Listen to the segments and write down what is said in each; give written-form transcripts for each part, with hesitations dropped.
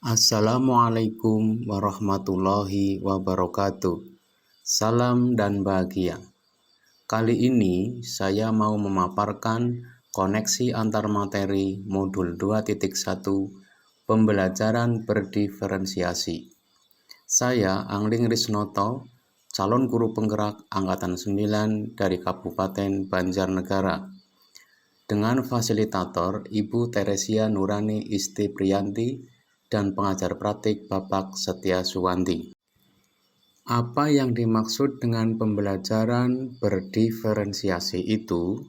Assalamualaikum warahmatullahi wabarakatuh. Salam dan bahagia. Kali ini saya mau memaparkan koneksi antar materi modul 2.1 pembelajaran berdiferensiasi. Saya Angling Risnoto, calon guru penggerak Angkatan 9 dari Kabupaten Banjarnegara. Dengan fasilitator Ibu Teresia Nurani Istipriyanti dan pengajar praktik Bapak Setia Suwanti. Apa yang dimaksud dengan pembelajaran berdiferensiasi itu?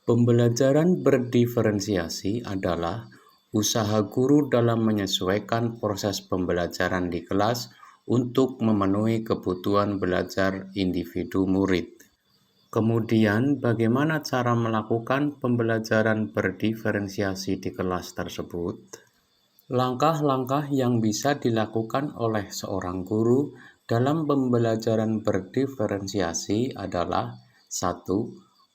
Pembelajaran berdiferensiasi adalah usaha guru dalam menyesuaikan proses pembelajaran di kelas untuk memenuhi kebutuhan belajar individu murid. Kemudian, bagaimana cara melakukan pembelajaran berdiferensiasi di kelas tersebut? Langkah-langkah yang bisa dilakukan oleh seorang guru dalam pembelajaran berdiferensiasi adalah 1.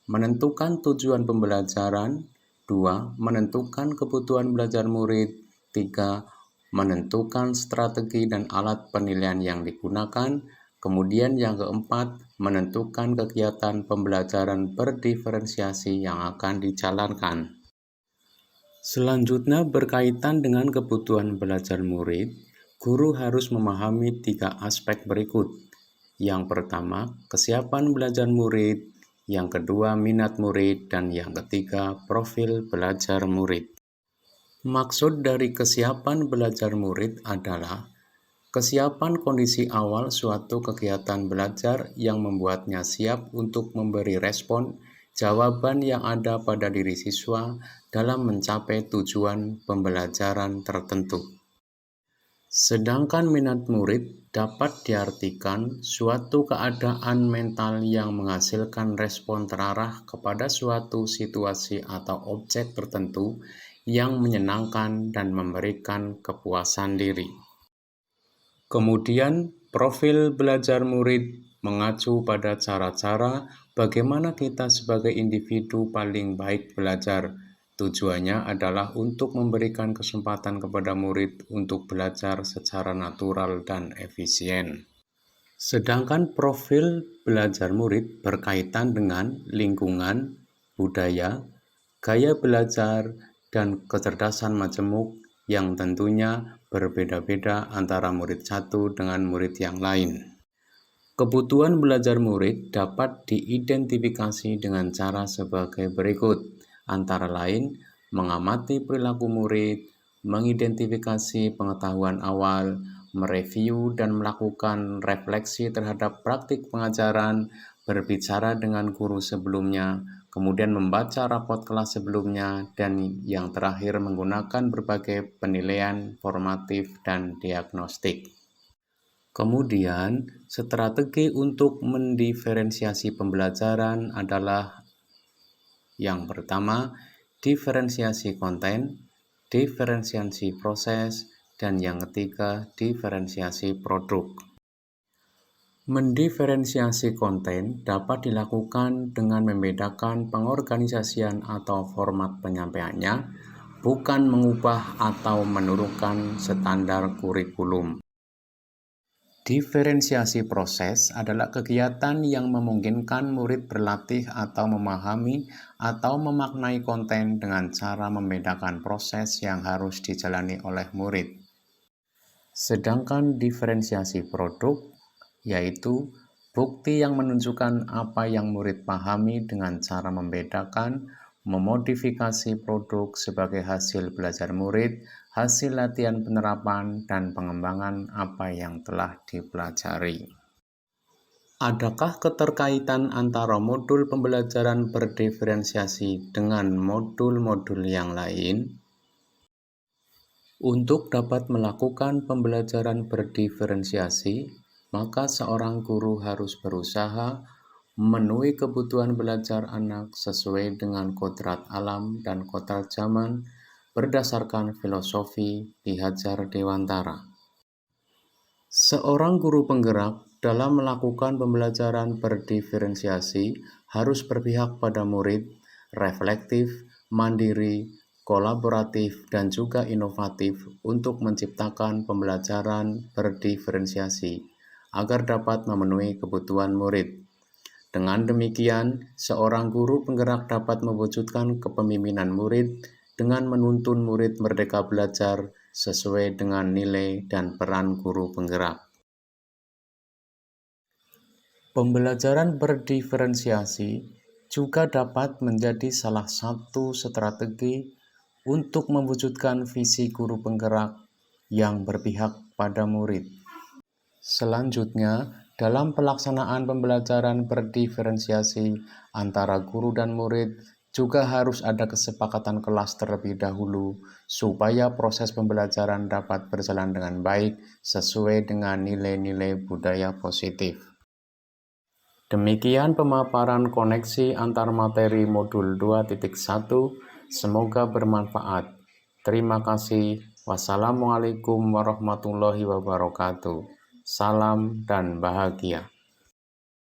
Menentukan tujuan pembelajaran. 2. Menentukan kebutuhan belajar murid. 3. Menentukan strategi dan alat penilaian yang digunakan. Kemudian yang keempat, menentukan kegiatan pembelajaran berdiferensiasi yang akan dijalankan. Selanjutnya berkaitan dengan kebutuhan belajar murid, guru harus memahami 3 aspek berikut. Yang pertama, kesiapan belajar murid, yang kedua, minat murid, dan yang ketiga, profil belajar murid. Maksud dari kesiapan belajar murid adalah kesiapan kondisi awal suatu kegiatan belajar yang membuatnya siap untuk memberi respon jawaban yang ada pada diri siswa dalam mencapai tujuan pembelajaran tertentu. Sedangkan minat murid dapat diartikan suatu keadaan mental yang menghasilkan respon terarah kepada suatu situasi atau objek tertentu yang menyenangkan dan memberikan kepuasan diri. Kemudian, profil belajar murid mengacu pada cara-cara bagaimana kita sebagai individu paling baik belajar. Tujuannya adalah untuk memberikan kesempatan kepada murid untuk belajar secara natural dan efisien. Sedangkan profil belajar murid berkaitan dengan lingkungan, budaya, gaya belajar, dan kecerdasan majemuk yang tentunya berbeda-beda antara murid satu dengan murid yang lain. Kebutuhan belajar murid dapat diidentifikasi dengan cara sebagai berikut, antara lain mengamati perilaku murid, mengidentifikasi pengetahuan awal, mereview dan melakukan refleksi terhadap praktik pengajaran, berbicara dengan guru sebelumnya, kemudian membaca rapot kelas sebelumnya, dan yang terakhir menggunakan berbagai penilaian formatif dan diagnostik. Kemudian, strategi untuk mendiferensiasi pembelajaran adalah yang pertama, diferensiasi konten, diferensiasi proses, dan yang ketiga, diferensiasi produk. Mendiferensiasi konten dapat dilakukan dengan membedakan pengorganisasian atau format penyampaiannya, bukan mengubah atau menurunkan standar kurikulum. Diferensiasi proses adalah kegiatan yang memungkinkan murid berlatih atau memahami atau memaknai konten dengan cara membedakan proses yang harus dijalani oleh murid. Sedangkan diferensiasi produk, yaitu bukti yang menunjukkan apa yang murid pahami dengan cara membedakan, memodifikasi produk sebagai hasil belajar murid, hasil latihan penerapan, dan pengembangan apa yang telah dipelajari. Adakah keterkaitan antara modul pembelajaran berdiferensiasi dengan modul-modul yang lain? Untuk dapat melakukan pembelajaran berdiferensiasi, maka seorang guru harus berusaha memenuhi kebutuhan belajar anak sesuai dengan kodrat alam dan kodrat zaman berdasarkan filosofi Ki Hajar Dewantara. Seorang guru penggerak dalam melakukan pembelajaran berdiferensiasi harus berpihak pada murid, reflektif, mandiri, kolaboratif, dan juga inovatif untuk menciptakan pembelajaran berdiferensiasi agar dapat memenuhi kebutuhan murid. Dengan demikian, seorang guru penggerak dapat mewujudkan kepemimpinan murid dengan menuntun murid merdeka belajar sesuai dengan nilai dan peran guru penggerak. Pembelajaran berdiferensiasi juga dapat menjadi salah satu strategi untuk mewujudkan visi guru penggerak yang berpihak pada murid. Selanjutnya, dalam pelaksanaan pembelajaran berdiferensiasi antara guru dan murid, juga harus ada kesepakatan kelas terlebih dahulu supaya proses pembelajaran dapat berjalan dengan baik sesuai dengan nilai-nilai budaya positif. Demikian pemaparan koneksi antar materi modul 2.1. Semoga bermanfaat. Terima kasih. Wassalamualaikum warahmatullahi wabarakatuh. Salam dan bahagia.